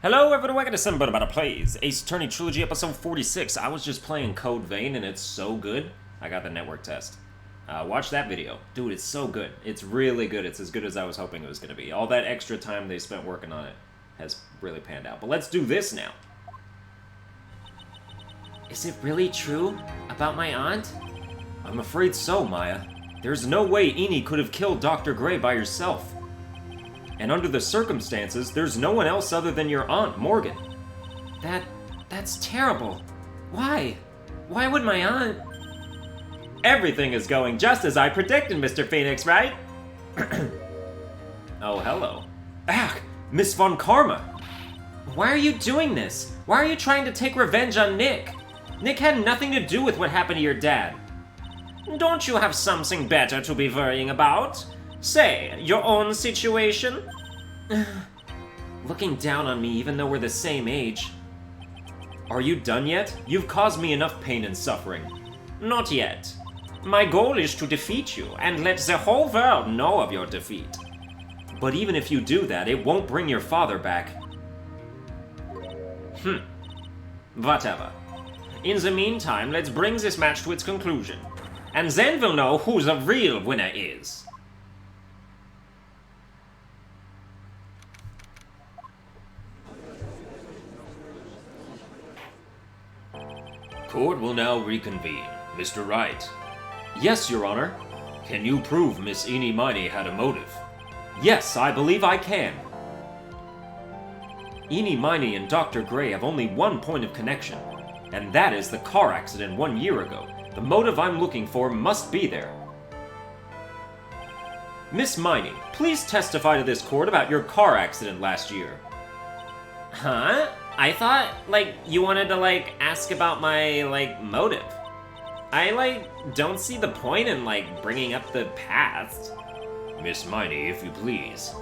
Hello everyone, welcome to Sunburned about a plays. Ace Attorney Trilogy episode 46. I was just playing Code Vein and it's so good. I got the network test. Watch that video. Dude, it's so good. It's really good. It's as good as I was hoping it was going to be. All that extra time they spent working on it has really panned out. But let's do this now. Is it really true about my aunt? I'm afraid so, Maya. There's no way Eni could have killed Dr. Gray by herself. And under the circumstances, there's no one else other than your aunt, Morgan. That's terrible. Why? Why would my aunt... Everything is going just as I predicted, Mr. Phoenix, right? Oh, hello. Ah, Miss Von Karma. Why are you doing this? Why are you trying to take revenge on Nick? Nick had nothing to do with what happened to your dad. Don't you have something better to be worrying about? Say, your own situation? Looking down on me even though we're the same age. Are you done yet? You've caused me enough pain and suffering. Not yet. My goal is to defeat you and let the whole world know of your defeat. But even if you do that, it won't bring your father back. Whatever. In the meantime, let's bring this match to its conclusion. And then we'll know who the real winner is. Court will now reconvene. Mr. Wright. Yes, Your Honor. Can you prove Miss Eenie Miney had a motive? Yes, I believe I can. Eenie Miney and Dr. Gray have only one point of connection, and that is the car accident 1 year ago. The motive I'm looking for must be there. Miss Miney, please testify to this court about your car accident last year. Huh? I thought, you wanted to, ask about my, motive. I, don't see the point in, bringing up the past. Miss Miney, if you please.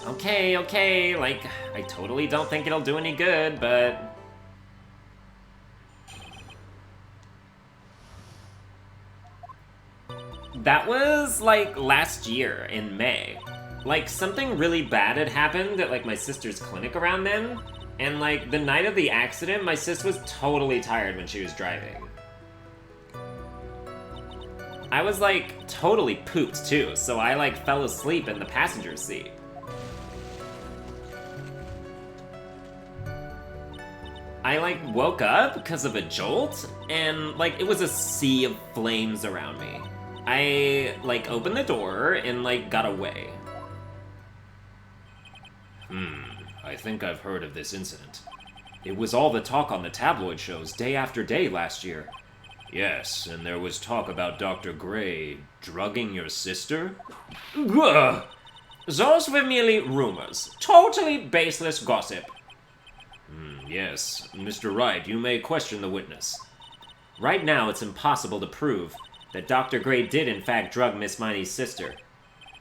Okay, I totally don't think it'll do any good, but... That was, last year, in May. Something really bad had happened at, my sister's clinic around then. And, the night of the accident, my sis was totally tired when she was driving. I was, totally pooped, too, so I, fell asleep in the passenger seat. I, woke up because of a jolt, and, it was a sea of flames around me. I, opened the door and, got away. I think I've heard of this incident. It was all the talk on the tabloid shows day after day last year. Yes, and there was talk about Dr. Gray drugging your sister? Ugh! Those were merely rumors. Totally baseless gossip. Yes. Mr. Wright, you may question the witness. Right now, it's impossible to prove that Dr. Gray did in fact drug Miss Miney's sister.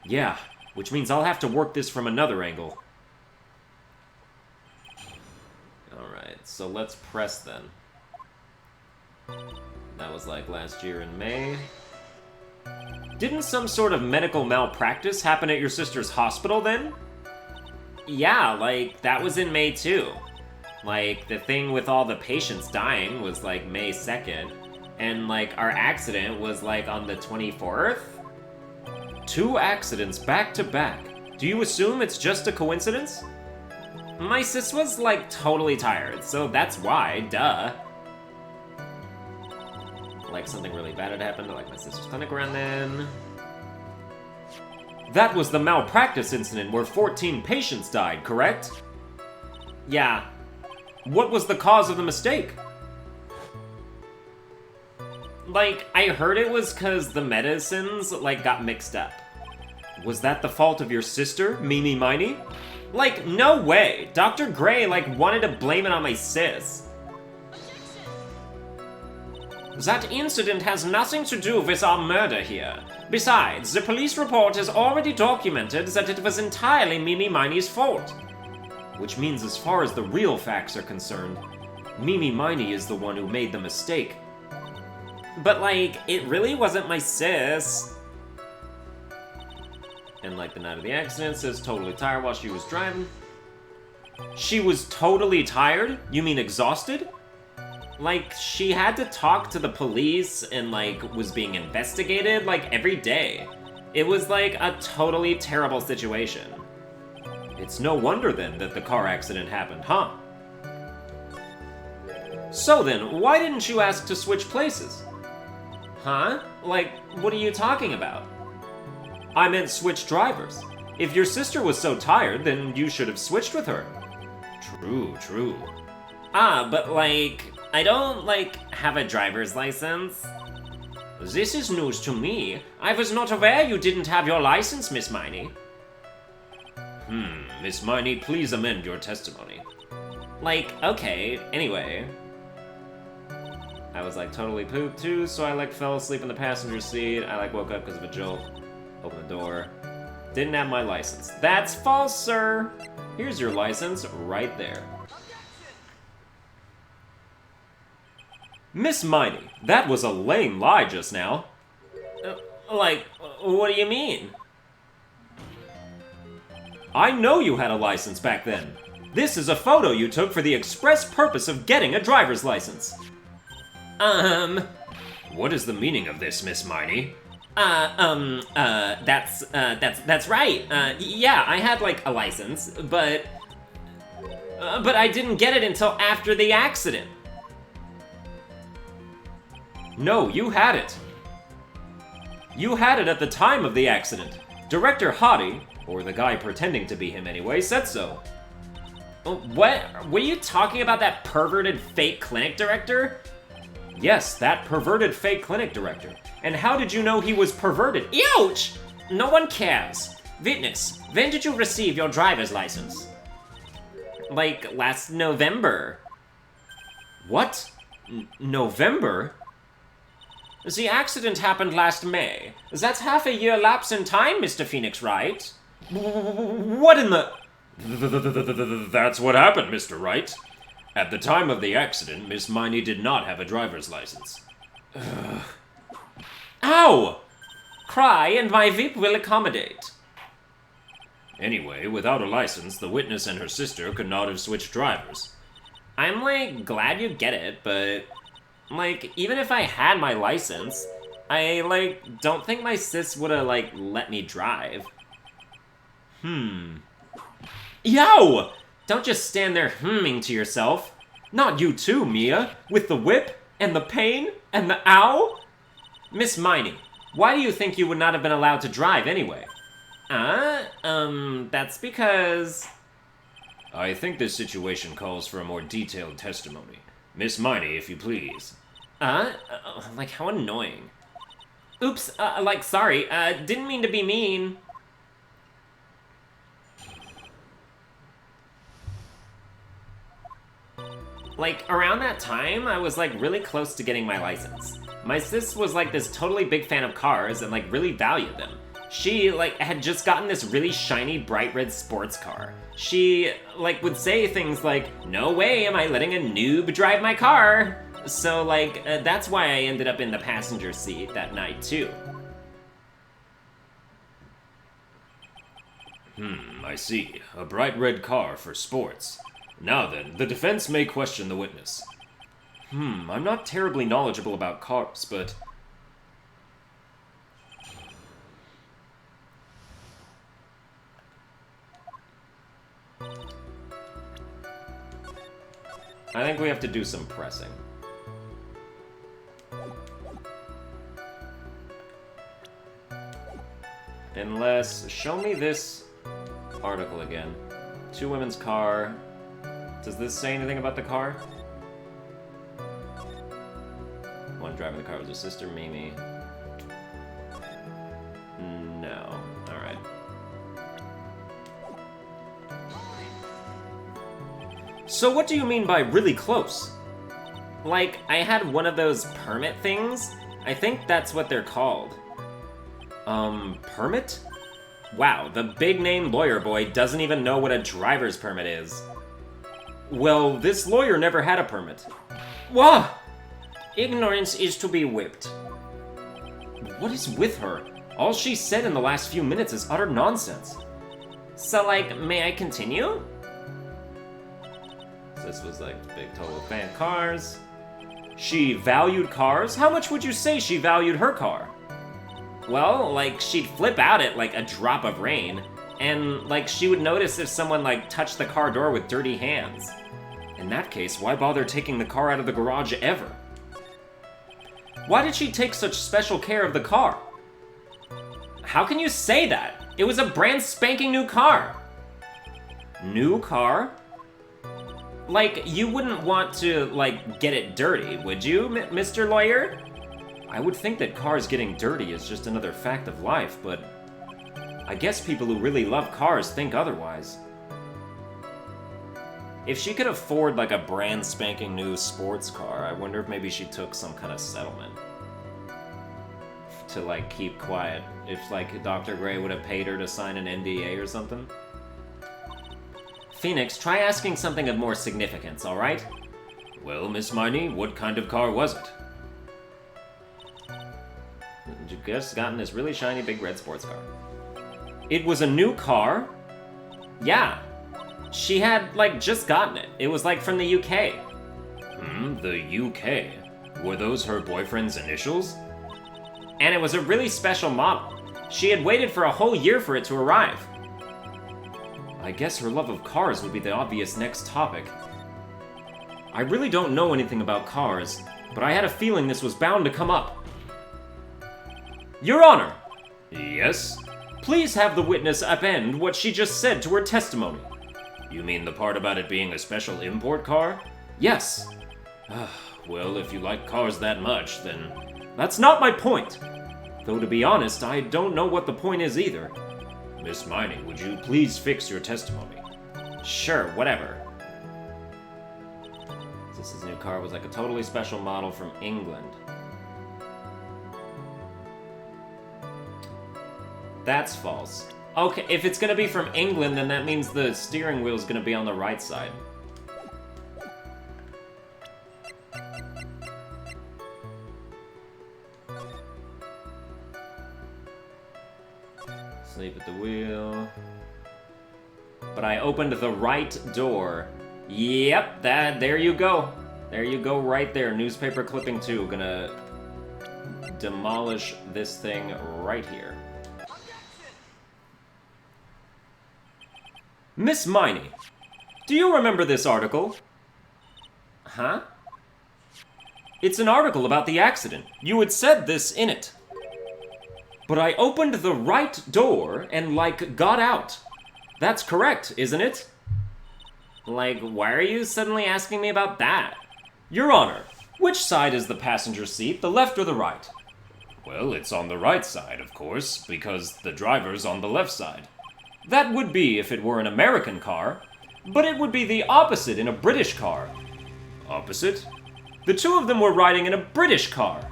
Yeah, which means I'll have to work this from another angle. Alright, so let's press then. That was last year in May. Didn't some sort of medical malpractice happen at your sister's hospital then? Yeah, that was in May too. The thing with all the patients dying was May 2nd. And our accident was on the 24th? 2 accidents back to back. Do you assume it's just a coincidence? My sis was totally tired, so that's why, duh. Something really bad had happened to my sister's clinic around then. That was the malpractice incident where 14 patients died, correct? Yeah. What was the cause of the mistake? I heard it was because the medicines, got mixed up. Was that the fault of your sister, Mimi Miney? No way! Dr. Gray, wanted to blame it on my sis. That incident has nothing to do with our murder here. Besides, the police report has already documented that it was entirely Mimi Miney's fault. Which means as far as the real facts are concerned, Mimi Miney is the one who made the mistake. But, it really wasn't my sis. And, the night of the accident, sis totally tired while she was driving. She was totally tired? You mean exhausted? Like, she had to talk to the police and, like, was being investigated, like, every day. It was, like, a totally terrible situation. It's no wonder, then, that the car accident happened, huh? So then, why didn't you ask to switch places? Huh? Like, what are you talking about? I meant switch drivers. If your sister was so tired, then you should have switched with her. True. Ah, but, like, I don't, like, have a driver's license. This is news to me. I was not aware you didn't have your license, Miss Miney. Miss Miney, please amend your testimony. Like, okay, anyway. I was, like, totally pooped, too, so I, like, fell asleep in the passenger seat. I, like, woke up because of a jolt. Opened the door. Didn't have my license. That's false, sir! Here's your license, right there. Miss Miney, that was a lame lie just now. Like, what do you mean? I know you had a license back then. This is a photo you took for the express purpose of getting a driver's license. What is the meaning of this, Miss Miney? That's right. Yeah, I had, like, a license, but I didn't get it until after the accident. No, you had it. You had it at the time of the accident. Director Hottie, or the guy pretending to be him anyway, said so. What? Were you talking about that perverted fake clinic director? Yes, that perverted fake clinic director. And how did you know he was perverted? Ouch! No one cares. Witness, when did you receive your driver's license? Like, last November. What? November? The accident happened last May. That's half a year lapse in time, Mr. Phoenix, right? What in the... That's what happened, Mr. Wright. At the time of the accident, Miss Miney did not have a driver's license. Ow! Cry and my VIP will accommodate. Anyway, without a license, the witness and her sister could not have switched drivers. I'm, like, glad you get it, but... like, even if I had my license, I, like, don't think my sis would've, like, let me drive. Yo! Don't just stand there humming to yourself. Not you too, Mia, with the whip, and the pain, and the ow! Miss Miney, why do you think you would not have been allowed to drive anyway? That's because... I think this situation calls for a more detailed testimony. Miss Miney, if you please. Like, how annoying. Oops, like, sorry, didn't mean to be mean. Like, around that time, I was, like, really close to getting my license. My sis was, like, this totally big fan of cars and, like, really valued them. She, like, had just gotten this really shiny, bright red sports car. She, like, would say things like, "No way am I letting a noob drive my car!" So, like, that's why I ended up in the passenger seat that night, too. I see. A bright red car for sports. Now then, the defense may question the witness. I'm not terribly knowledgeable about cars, but... I think we have to do some pressing. Unless, show me this article again. Two women's car. Does this say anything about the car? One driving the car was her sister, Mimi. No. Alright. So what do you mean by really close? Like, I had one of those permit things? I think that's what they're called. Permit? Wow, the big-name lawyer boy doesn't even know what a driver's permit is. Well, this lawyer never had a permit. Wah! Ignorance is to be whipped. What is with her? All she said in the last few minutes is utter nonsense. So, like, may I continue? This was like big total fan cars. She valued cars? How much would you say she valued her car? Well, like, she'd flip out at, like, a drop of rain, and, like, she would notice if someone, like, touched the car door with dirty hands. In that case, why bother taking the car out of the garage ever? Why did she take such special care of the car? How can you say that? It was a brand spanking new car. New car? Like, you wouldn't want to, like, get it dirty, would you, Mr. Lawyer? I would think that cars getting dirty is just another fact of life, but I guess people who really love cars think otherwise. If she could afford, like, a brand spanking new sports car, I wonder if maybe she took some kind of settlement to, like, keep quiet. If, like, Dr. Gray would have paid her to sign an NDA or something. Phoenix, try asking something of more significance, alright? Well, Miss Miney, what kind of car was it? You just gotten this really shiny big red sports car. It was a new car? Yeah. She had, like, just gotten it. It was, like, from the UK. The UK? Were those her boyfriend's initials? And it was a really special model. She had waited for a whole year for it to arrive. I guess her love of cars would be the obvious next topic. I really don't know anything about cars, but I had a feeling this was bound to come up. Your Honor! Yes? Please have the witness append what she just said to her testimony. You mean the part about it being a special import car? Yes. Well, if you like cars that much, then... That's not my point! Though to be honest, I don't know what the point is either. Miss Miney, would you please fix your testimony? Sure, whatever. This new car was like a totally special model from England. That's false. Okay, if it's gonna be from England, then that means the steering wheel's gonna be on the right side. Sleep at the wheel. But I opened the right door. Yep, there you go. There you go right there. Newspaper clipping 2. Gonna demolish this thing right here. Miss Miney, do you remember this article? Huh? It's an article about the accident. You had said this in it. But I opened the right door and, like, got out. That's correct, isn't it? Like, why are you suddenly asking me about that? Your Honor, which side is the passenger seat, the left or the right? Well, it's on the right side, of course, because the driver's on the left side. That would be if it were an American car, but it would be the opposite in a British car. Opposite? The two of them were riding in a British car.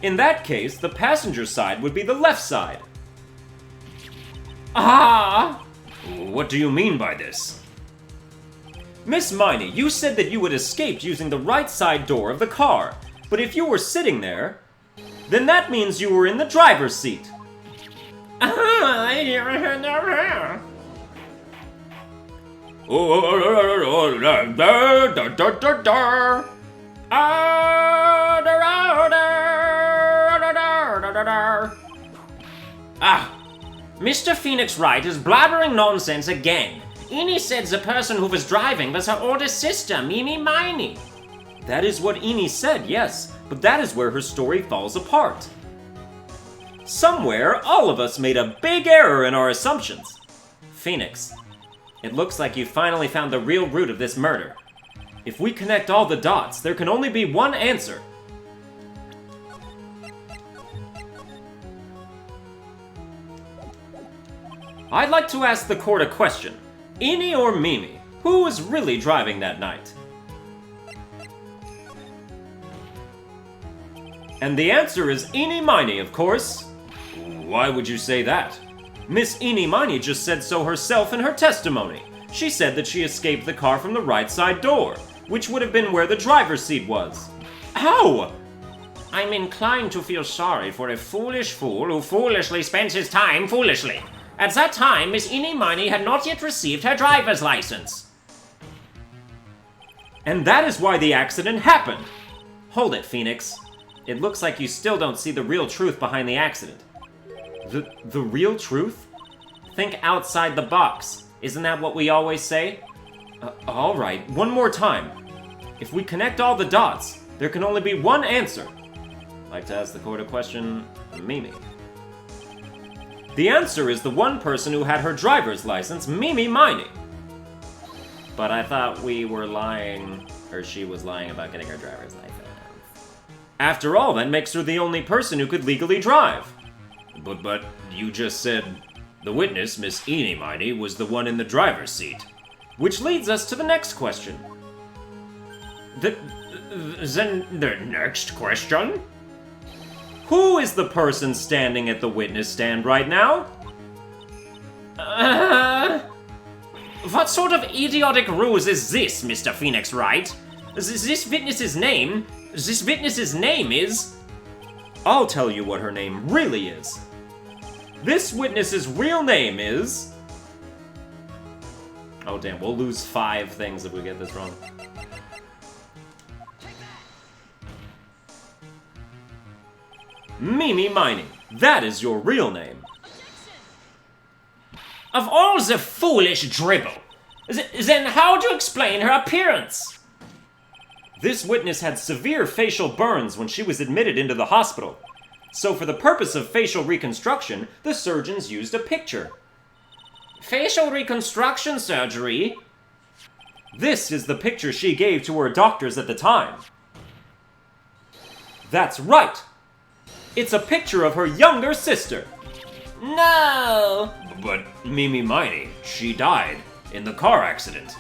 In that case, the passenger side would be the left side. Ah! What do you mean by this? Miss Miney, you said that you had escaped using the right side door of the car, but if you were sitting there, then that means you were in the driver's seat. Mr. Phoenix Wright is blabbering nonsense again. Eni said the person who was driving was her older sister, Mimi Miney. That is what Eni said, yes, but that is where her story falls apart. Somewhere, all of us made a big error in our assumptions. Phoenix, it looks like you finally found the real root of this murder. If we connect all the dots, there can only be one answer. I'd like to ask the court a question. Eni or Mimi, who was really driving that night? And the answer is Eni Miney, of course. Why would you say that? Miss Eni Miney just said so herself in her testimony. She said that she escaped the car from the right side door, which would have been where the driver's seat was. How? I'm inclined to feel sorry for a foolish fool who foolishly spent his time foolishly. At that time, Miss Eni Miney had not yet received her driver's license. And that is why the accident happened! Hold it, Phoenix. It looks like you still don't see the real truth behind the accident. The real truth? Think outside the box. Isn't that what we always say? Alright, one more time. If we connect all the dots, there can only be one answer. Like to ask the court a question, Mimi. The answer is the one person who had her driver's license, Mimi Miney. But I thought we were lying, or she was lying about getting her driver's license. After all, that makes her the only person who could legally drive. But you just said the witness, Miss Eenie Miney, was the one in the driver's seat. Which leads us to the next question. The next question? Who is the person standing at the witness stand right now? What sort of idiotic ruse is this, Mr. Phoenix Wright? This witness's name is... I'll tell you what her name really is. This witness's real name is... Oh damn, we'll lose 5 things if we get this wrong. Mimi Miney. That is your real name. Of all the foolish dribble, then how do you explain her appearance? This witness had severe facial burns when she was admitted into the hospital. So for the purpose of facial reconstruction, the surgeons used a picture. Facial reconstruction surgery? This is the picture she gave to her doctors at the time. That's right! It's a picture of her younger sister. No! But Mimi Miney, she died in the car accident.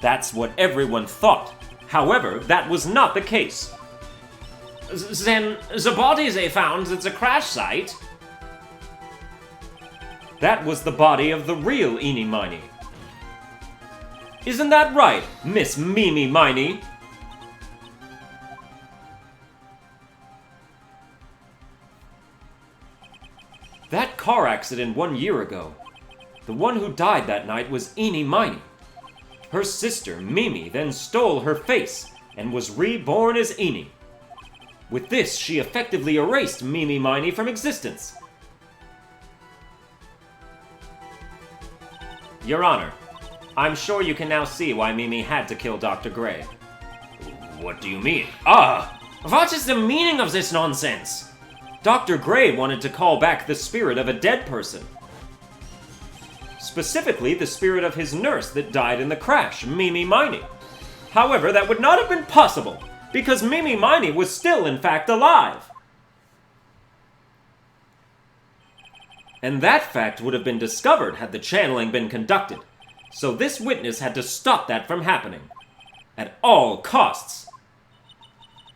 That's what everyone thought. However, that was not the case. Then, the body they found at the crash site? That was the body of the real Eenie Miney. Isn't that right, Miss Mimi Miney? That car accident 1 year ago. The one who died that night was Eenie Miney. Her sister, Mimi, then stole her face and was reborn as Eenie. With this, she effectively erased Mimi Miney from existence. Your Honor, I'm sure you can now see why Mimi had to kill Dr. Gray. What do you mean? What is the meaning of this nonsense? Dr. Gray wanted to call back the spirit of a dead person. Specifically, the spirit of his nurse that died in the crash, Mimi Miney. However, that would not have been possible, because Mimi Miney was still, in fact, alive. And that fact would have been discovered had the channeling been conducted. So this witness had to stop that from happening. At all costs.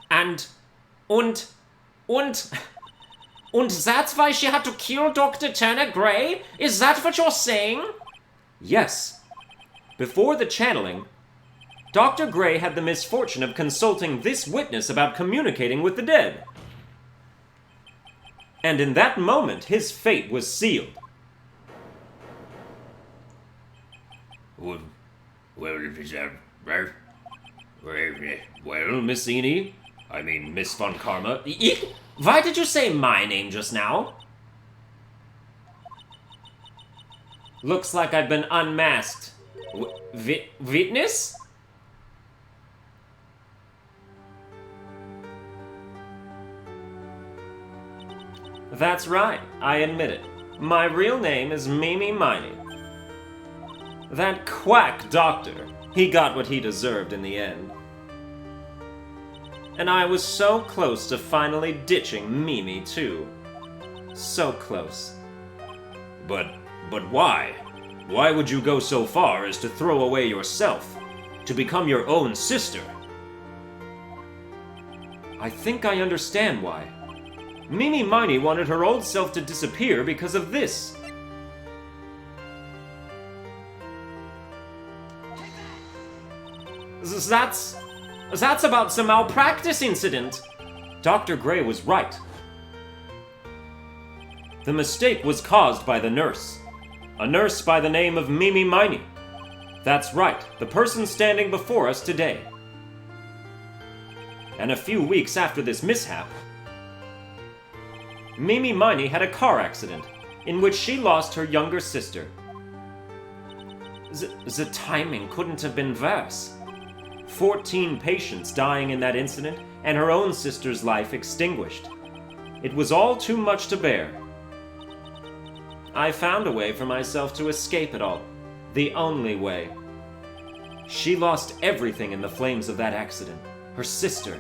And that's why she had to kill Dr. Turner Gray? Is that what you're saying? Yes. Before the channeling, Dr. Gray had the misfortune of consulting this witness about communicating with the dead. And in that moment, his fate was sealed. Well, Miss Eenie? I mean, Miss Von Karma. Why did you say my name just now? Looks like I've been unmasked. Witness? That's right, I admit it. My real name is Mimi Miney. That quack doctor, he got what he deserved in the end. And I was so close to finally ditching Mimi, too. So close. But why? Why would you go so far as to throw away yourself? To become your own sister? I think I understand why. Mimi Miney wanted her old self to disappear because of this. That's about some malpractice incident. Dr. Gray was right. The mistake was caused by the nurse. A nurse by the name of Mimi Miney. That's right, the person standing before us today. And a few weeks after this mishap, Mimi Miney had a car accident in which she lost her younger sister. The timing couldn't have been worse. 14 patients dying in that incident, and her own sister's life extinguished. It was all too much to bear. I found a way for myself to escape it all. The only way. She lost everything in the flames of that accident. Her sister,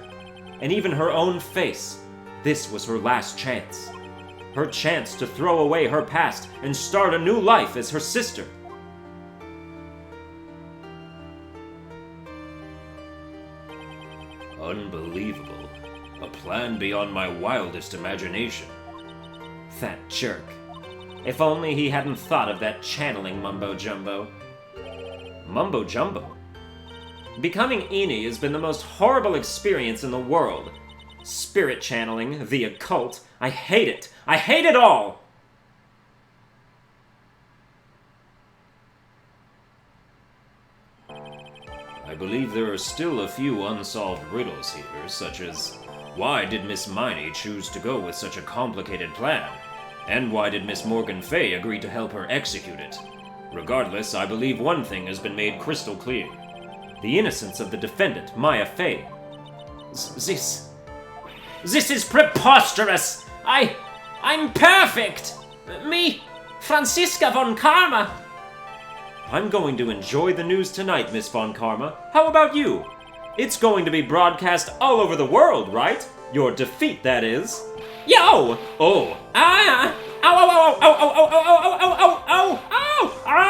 and even her own face. This was her last chance. Her chance to throw away her past and start a new life as her sister. Unbelievable. A plan beyond my wildest imagination. That jerk. If only he hadn't thought of that channeling mumbo-jumbo. Mumbo-jumbo? Becoming Eni has been the most horrible experience in the world. Spirit channeling, the occult. I hate it. I hate it all! I believe there are still a few unsolved riddles here, such as why did Miss Miney choose to go with such a complicated plan? And why did Miss Morgan Fay agree to help her execute it? Regardless, I believe one thing has been made crystal clear. The innocence of the defendant, Maya Fay. This is preposterous! I'm perfect! Me, Franziska von Karma! I'm going to enjoy the news tonight, Miss von Karma. How about you? It's going to be broadcast all over the world, right? Your defeat, that is. Yo! Oh! Ah! Ow! Ow! Ow! Ow! Ow! Ow! Ow! Ow! Ow!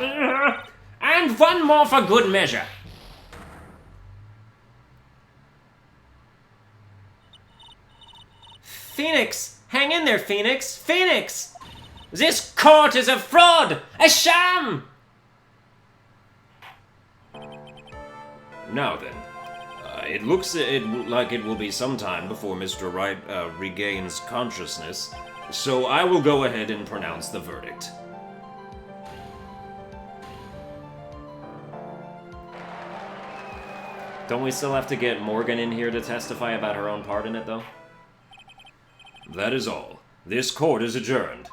Ow! And one more for good measure. Phoenix! Hang in there, Phoenix! Phoenix! This court is a fraud! A sham! Now then, it looks like it will be some time before Mr. Wright regains consciousness, so I will go ahead and pronounce the verdict. Don't we still have to get Morgan in here to testify about her own part in it, though? That is all. This court is adjourned.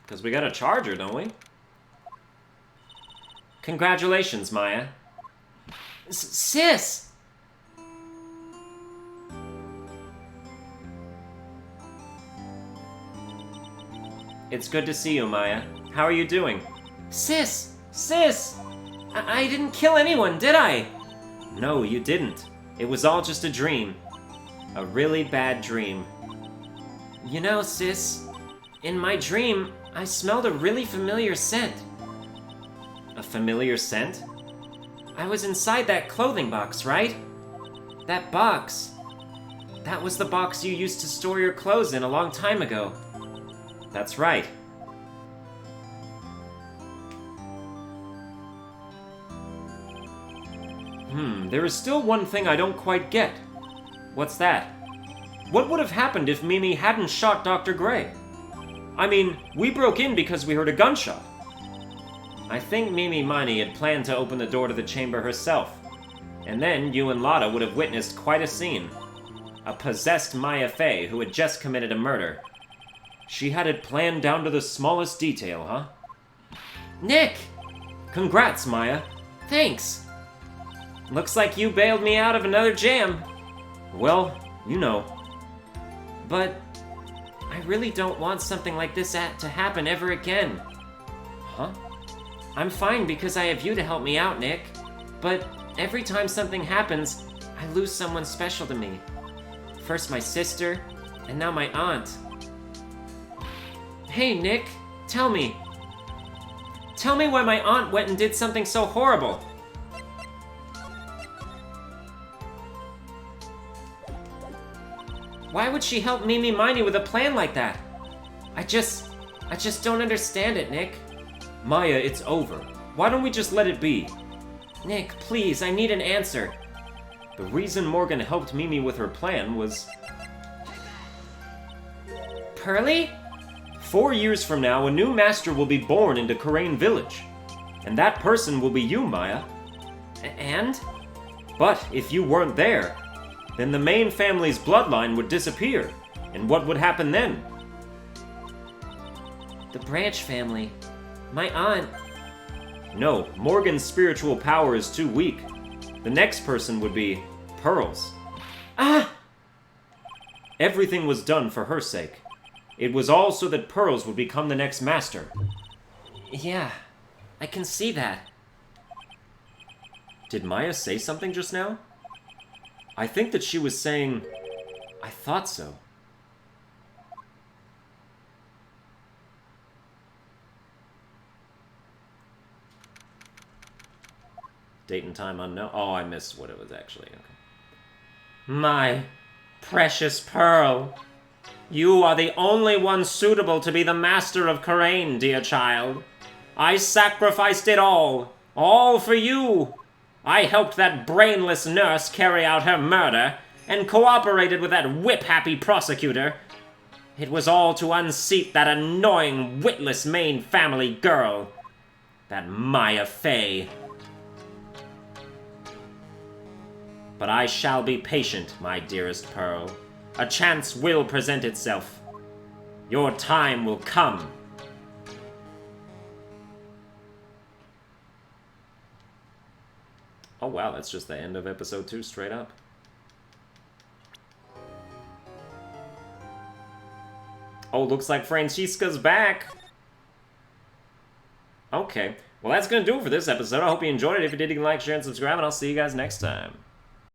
Because we got a charger, don't we? Congratulations, Maya. Sis! It's good to see you, Maya. How are you doing? Sis! Sis! I didn't kill anyone, did I? No, you didn't. It was all just a dream. A really bad dream. You know, sis, in my dream, I smelled a really familiar scent. A familiar scent? I was inside that clothing box, right? That box. That was the box you used to store your clothes in a long time ago. That's right. There is still one thing I don't quite get. What's that? What would have happened if Mimi hadn't shot Dr. Gray? I mean, we broke in because we heard a gunshot. I think Mimi Miney had planned to open the door to the chamber herself. And then you and Lotta would have witnessed quite a scene. A possessed Maya Fay who had just committed a murder. She had it planned down to the smallest detail, huh? Nick! Congrats, Maya. Thanks. Looks like you bailed me out of another jam. Well, you know. But I really don't want something like this to happen ever again. Huh? I'm fine because I have you to help me out, Nick. But every time something happens, I lose someone special to me. First my sister, and now my aunt. Hey, Nick, tell me. Tell me why my aunt went and did something so horrible. Why would she help Mimi Miney with a plan like that? I just don't understand it, Nick. Maya, it's over. Why don't we just let it be? Nick, please, I need an answer. The reason Morgan helped Mimi with her plan was... Pearly? 4 years from now, a new master will be born into Karain Village. And that person will be you, Maya. And? But if you weren't there, then the main family's bloodline would disappear. And what would happen then? The Branch family. My aunt. No, Morgan's spiritual power is too weak. The next person would be Pearls. Ah! Everything was done for her sake. It was all so that Pearls would become the next master. Yeah, I can see that. Did Maya say something just now? I think that she was saying, I thought so. Date and time unknown. Oh, I missed what it was actually. Okay. My precious Pearl. You are the only one suitable to be the master of Khura'in, dear child. I sacrificed it all for you. I helped that brainless nurse carry out her murder, and cooperated with that whip-happy prosecutor. It was all to unseat that annoying, witless main family girl. That Maya Fey. But I shall be patient, my dearest Pearl. A chance will present itself. Your time will come. Oh wow, that's just the end of episode 2 straight up. Oh, looks like Francisca's back. Okay, well that's gonna do it for this episode. I hope you enjoyed it. If you did, you can like, share, and subscribe, and I'll see you guys next time.